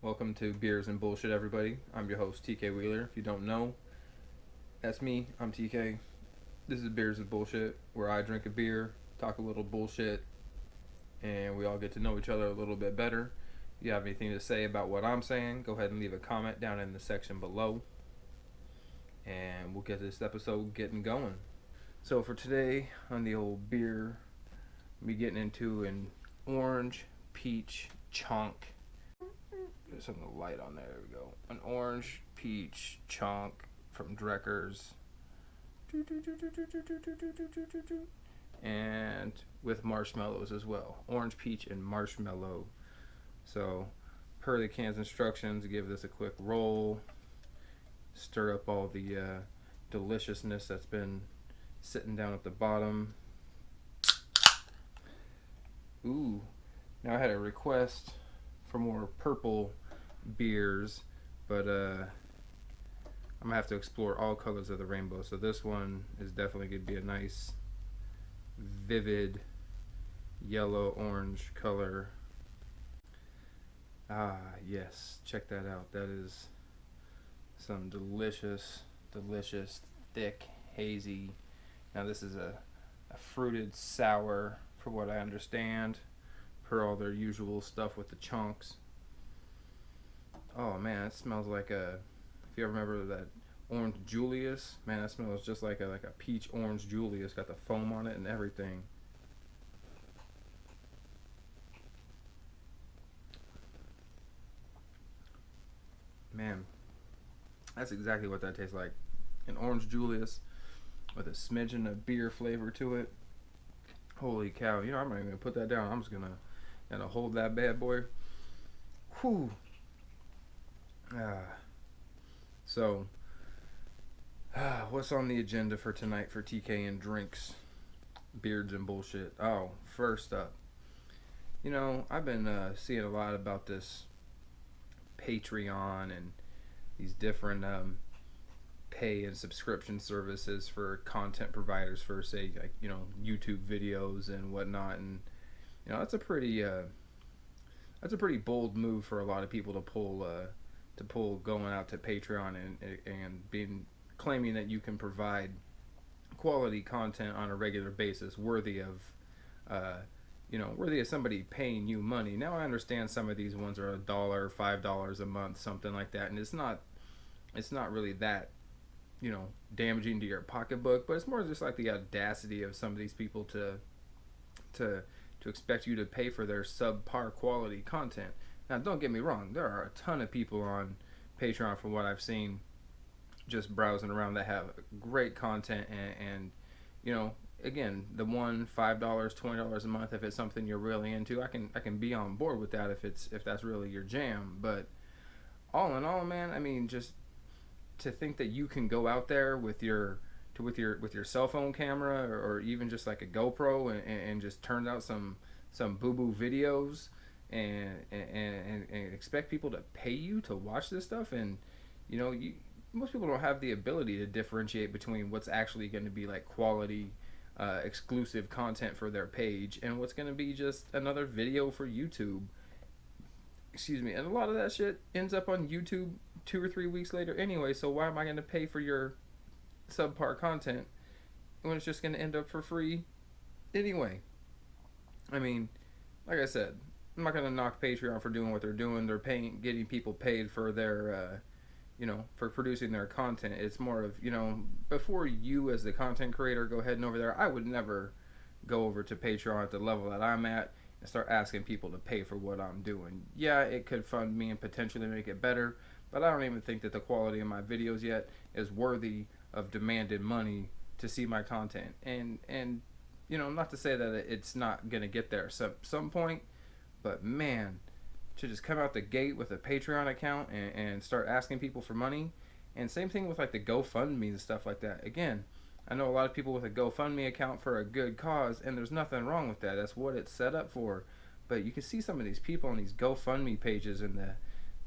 Welcome to Beers and Bullshit, everybody. I'm your host, TK Wheeler. If you don't know, that's me. I'm TK. This is Beers and Bullshit, where I drink a beer, talk a little bullshit, and we all get to know each other a little bit better. If you have anything to say about what I'm saying, go ahead and leave a comment down in the section below, and we'll get this episode getting going. So for today, on the old beer, we getting into an orange peach chunk. Get some of the light on there. There we go. An orange peach chunk from Drecker's. And with marshmallows as well. Orange peach and marshmallow. So, per the can's instructions, give this a quick roll. Stir up all the deliciousness that's been sitting down at the bottom. Ooh. Now I had a request for more purple beers, but I'm gonna have to explore all colors of the rainbow. So this one is definitely gonna be a nice vivid yellow orange color. Yes, check that out. That is some delicious thick hazy. Now this is a fruited sour, for what I understand, per all their usual stuff with the chunks. Oh man, it smells like a, if you ever remember that orange Julius, man, that smells just like a peach orange Julius. Got the foam on it and everything. Man, that's exactly what that tastes like. An orange Julius with a smidgen of beer flavor to it. Holy cow, you know, I'm not even gonna put that down. I'm just gonna hold that bad boy. Whew. So, what's on the agenda for tonight for TK and drinks, beards and bullshit? Oh, first up, you know, I've been seeing a lot about this Patreon and these different pay and subscription services for content providers for, say, like, you know, YouTube videos and whatnot, and you know, that's a pretty bold move for a lot of people to pull going out to Patreon and being claiming that you can provide quality content on a regular basis worthy of worthy of somebody paying you money. Now I understand some of these ones are $1, $5 a month, something like that, and it's not really that, you know, damaging to your pocketbook, but it's more just like the audacity of some of these people to expect you to pay for their subpar quality content. Now, don't get me wrong, there are a ton of people on Patreon, from what I've seen, just browsing around, that have great content, and you know, again, the $5, $20 a month, if it's something you're really into, I can be on board with that if that's really your jam. But all in all, man, I mean, just to think that you can go out there with your cell phone camera, or even just like a GoPro, and just turn out some boo boo videos, and expect people to pay you to watch this stuff. And you know, most people don't have the ability to differentiate between what's actually going to be like quality exclusive content for their page and what's going to be just another video for YouTube. Excuse me. And a lot of that shit ends up on YouTube 2 or 3 weeks later anyway, so why am I going to pay for your subpar content when it's just going to end up for free anyway? I mean, like I said, I'm not going to knock Patreon for doing what they're doing. They're getting people paid for their for producing their content. It's more of, you know, before you as the content creator go heading over there, I would never go over to Patreon at the level that I'm at and start asking people to pay for what I'm doing. Yeah, it could fund me and potentially make it better, but I don't even think that the quality of my videos yet is worthy of demanded money to see my content. And you know, not to say that it's not gonna get there some point, but man, to just come out the gate with a Patreon account and start asking people for money. And same thing with like the GoFundMe and stuff like that. Again, I know a lot of people with a GoFundMe account for a good cause, and there's nothing wrong with that. That's what it's set up for. But you can see some of these people on these GoFundMe pages and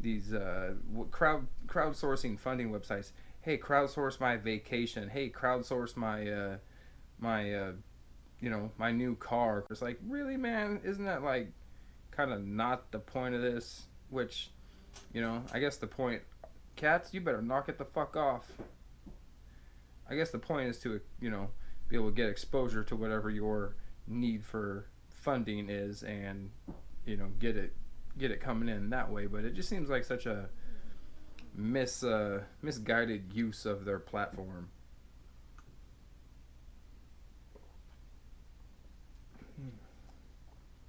these crowdsourcing funding websites. Hey, crowdsource my vacation. Hey, crowdsource my new car. It's like, really, man? Isn't that like kind of not the point of this? Which, I guess the point, cats, you better knock it the fuck off. I guess the point is to, be able to get exposure to whatever your need for funding is, and get it coming in that way. But it just seems like such a misguided use of their platform.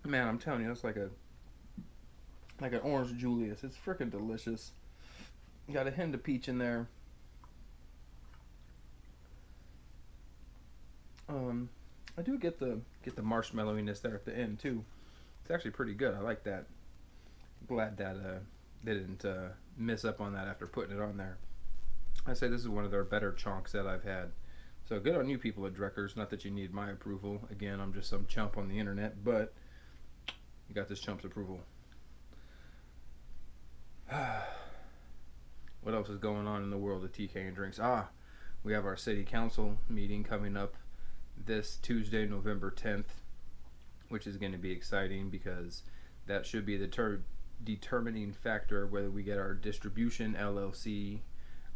Man, I'm telling you, it's like an orange Julius. It's freaking delicious. Got a hint of peach in there. I do get the marshmallowiness there at the end too. It's actually pretty good. I like that. Glad that they didn't miss up on that after putting it on there. I say this is one of their better chunks that I've had. So good on you people at Dreckers. Not that you need my approval. Again, I'm just some chump on the internet, but you got this chump's approval. What else is going on in the world of TK and drinks? We have our city council meeting coming up this Tuesday, November 10th, which is going to be exciting because that should be the determining factor whether we get our distribution LLC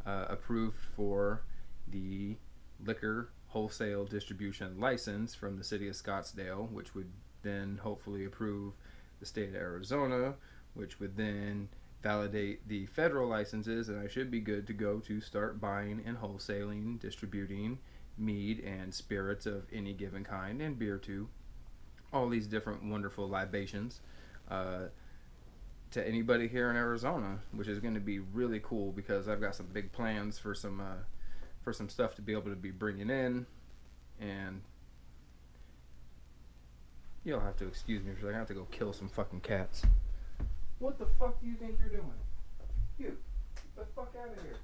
approved for the liquor wholesale distribution license from the city of Scottsdale, which would then hopefully approve the state of Arizona, which would then validate the federal licenses, and I should be good to go to start buying and wholesaling, distributing mead and spirits of any given kind, and beer too. All these different wonderful libations to anybody here in Arizona, which is going to be really cool because I've got some big plans for some stuff to be able to be bringing in, and you'll have to excuse me for I have to go kill some fucking cats. What the fuck do you think you're doing? You, get the fuck out of here.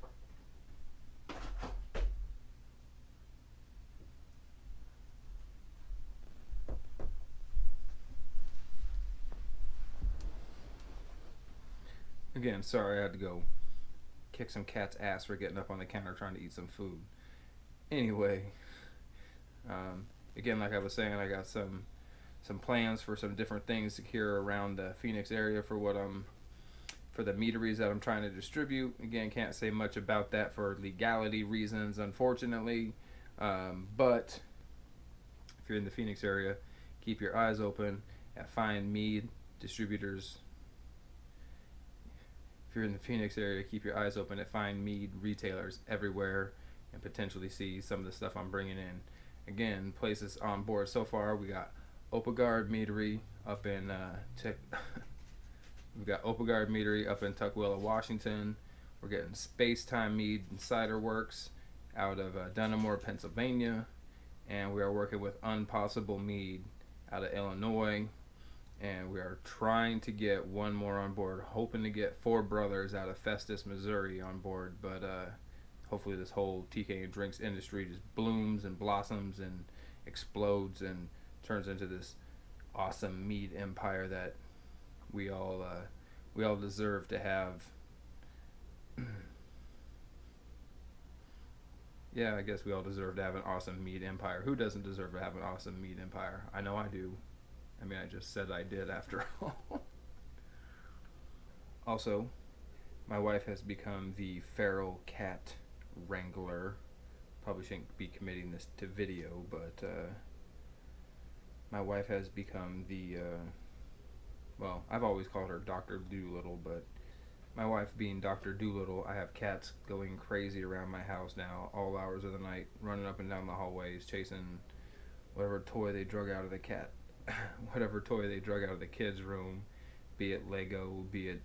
Again, sorry I had to go kick some cat's ass for getting up on the counter trying to eat some food. Anyway, again, like I was saying, I got some plans for some different things here around the Phoenix area for the meaderies that I'm trying to distribute. Again, can't say much about that for legality reasons, unfortunately. But if you're in the Phoenix area, keep your eyes open at fine mead distributors. If you're in the Phoenix area, keep your eyes open at fine mead retailers everywhere and potentially see some of the stuff I'm bringing in. Again, places on board so far, we got Opagard Meadery up in we got Opagard Meadery up in Tukwila, Washington. We're getting Space Time Mead and Cider Works out of Dunamore, Pennsylvania, and we are working with Unpossible Mead out of Illinois. And we are trying to get one more on board, hoping to get Four Brothers out of Festus, Missouri on board. But hopefully this whole TK and drinks industry just blooms and blossoms and explodes and turns into this awesome mead empire that we all deserve to have. Yeah, I guess we all deserve to have an awesome mead empire. Who doesn't deserve to have an awesome mead empire? I know I do. I mean, I just said I did after all. Also, my wife has become the feral cat wrangler. Probably shouldn't be committing this to video, but my wife has become the, well, I've always called her Dr. Doolittle, but my wife being Dr. Doolittle, I have cats going crazy around my house now, all hours of the night, running up and down the hallways, chasing whatever toy they drug out of the cat. Whatever toy they drug out of the kids' room, be it Lego, be it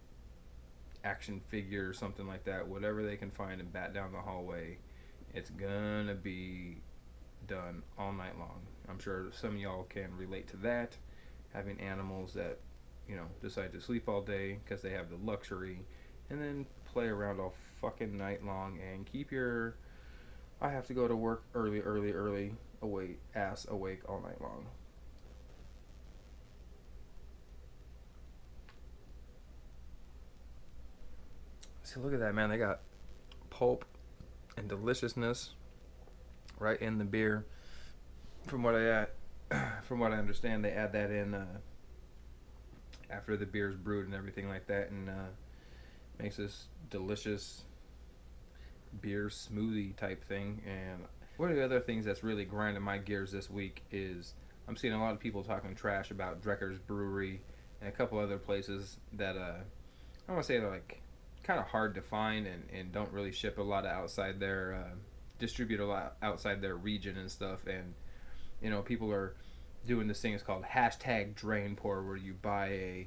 action figure or something like that, whatever they can find and bat down the hallway, it's gonna be done all night long. I'm sure some of y'all can relate to that, having animals that, decide to sleep all day because they have the luxury, and then play around all fucking night long and keep your I have to go to work early, ass awake all night long. See, look at that, man. They got pulp and deliciousness right in the beer. From what I understand, they add that in after the beer's brewed and everything like that, and makes this delicious beer smoothie type thing. And one of the other things that's really grinding my gears this week is I'm seeing a lot of people talking trash about Drecker's Brewery and a couple other places that I want to say they're like kind of hard to find and don't really ship a lot of outside their distribute a lot outside their region and stuff. And people are doing this thing. It's called hashtag drain pour, where you buy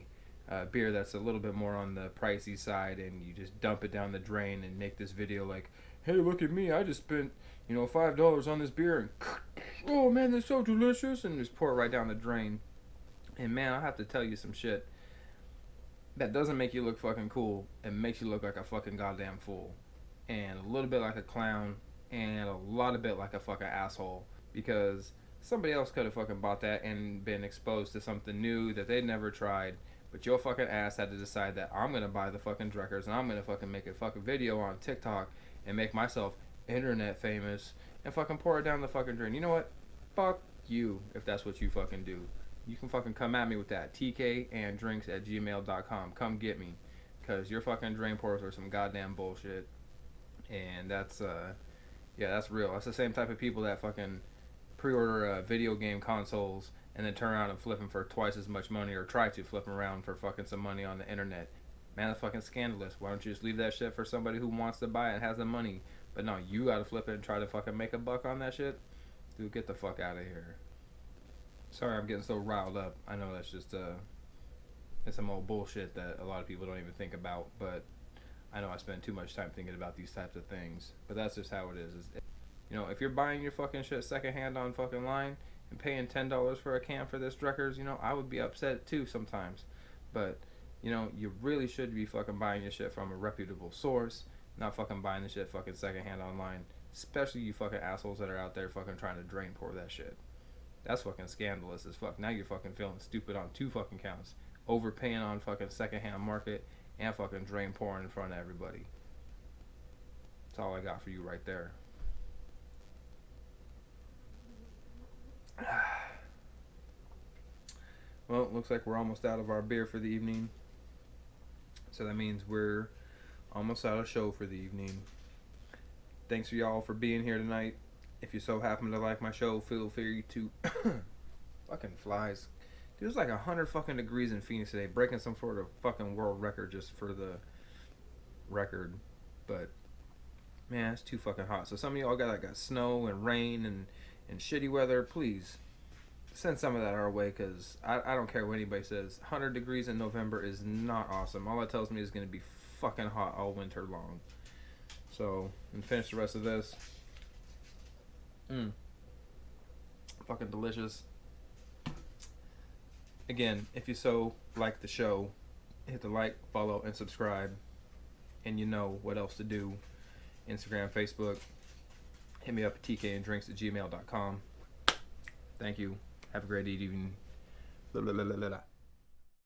a beer that's a little bit more on the pricey side and you just dump it down the drain and make this video like, hey, look at me, I just spent $5 on this beer and oh man, that's so delicious, and just pour it right down the drain. And man, I have to tell you some shit that doesn't make you look fucking cool. It makes you look like a fucking goddamn fool, and a little bit like a clown, and a lot of bit like a fucking asshole, because somebody else could have fucking bought that and been exposed to something new that they'd never tried. But your fucking ass had to decide that I'm gonna buy the fucking Dreckers and I'm gonna fucking make a fucking video on TikTok and make myself internet famous and fucking pour it down the fucking drain. You know what? Fuck you if that's what you fucking do. You can fucking come at me with that. tkanddrinks@gmail.com. Come get me. Because your fucking drain pours are some goddamn bullshit. And that's, that's real. That's the same type of people that fucking pre-order video game consoles and then turn around and flip them for twice as much money, or try to flip them around for fucking some money on the internet. Man, that's fucking scandalous. Why don't you just leave that shit for somebody who wants to buy it and has the money? But no, you gotta flip it and try to fucking make a buck on that shit? Dude, get the fuck out of here. Sorry I'm getting so riled up. I know that's just it's some old bullshit that a lot of people don't even think about, but I know I spend too much time thinking about these types of things. But that's just how it is. If you're buying your fucking shit secondhand on fucking line and paying $10 for a can for this Dreckers, I would be upset too sometimes. But, you really should be fucking buying your shit from a reputable source, not fucking buying the shit fucking secondhand online. Especially you fucking assholes that are out there fucking trying to drain pour that shit. That's fucking scandalous as fuck. Now you're fucking feeling stupid on 2 fucking counts. Overpaying on fucking secondhand market and fucking drain pouring in front of everybody. That's all I got for you right there. Well, it looks like we're almost out of our beer for the evening. So that means we're almost out of show for the evening. Thanks for y'all for being here tonight. If you so happen to like my show, feel free to fucking flies. Dude, it's like 100 fucking degrees in Phoenix today, breaking some sort of fucking world record just for the record. But man, it's too fucking hot. So some of y'all got snow and rain and shitty weather. Please send some of that our way, because I don't care what anybody says. 100 degrees in November is not awesome. All that tells me is going to be fucking hot all winter long. So, and finish the rest of this. Fucking delicious. Again, if you so like the show, hit the like, follow, and subscribe. And you know what else to do. Instagram, Facebook. Hit me up at tkanddrinks@gmail.com. Thank you. Have a great evening. Blah, blah, blah, blah, blah.